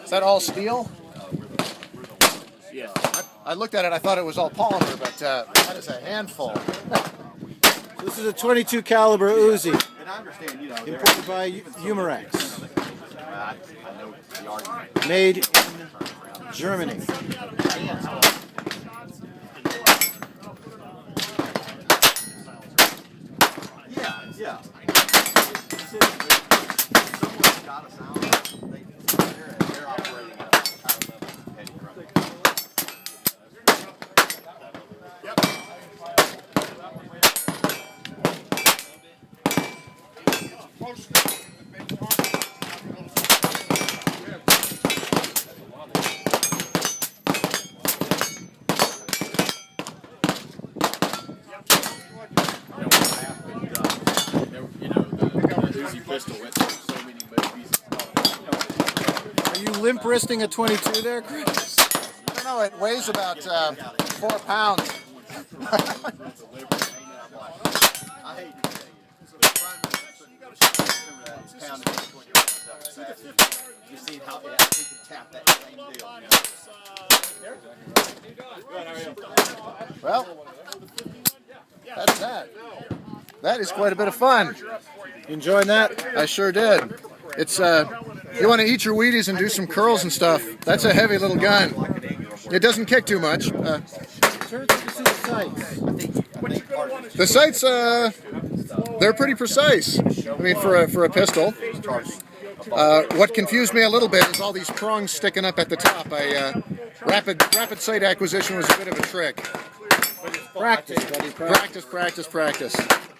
Is that all steel? Yeah. I looked at it, I thought it was all polymer, but that is a handful. This is a 22 caliber Uzi, imported by Umarex, made in Germany. Yeah. Are you limp wristing a 22 there, Chris? I don't know, it weighs about 4 pounds. Well, that's that. That is quite a bit of fun. You enjoying that? I sure did. It's you want to eat your Wheaties and do some curls and stuff. That's a heavy little gun. It doesn't kick too much. Turn to see the sights. The sights, they're pretty precise. I mean, for a pistol. What confused me a little bit is all these prongs sticking up at the top. Rapid sight acquisition was a bit of a trick. Practice, buddy. Practice.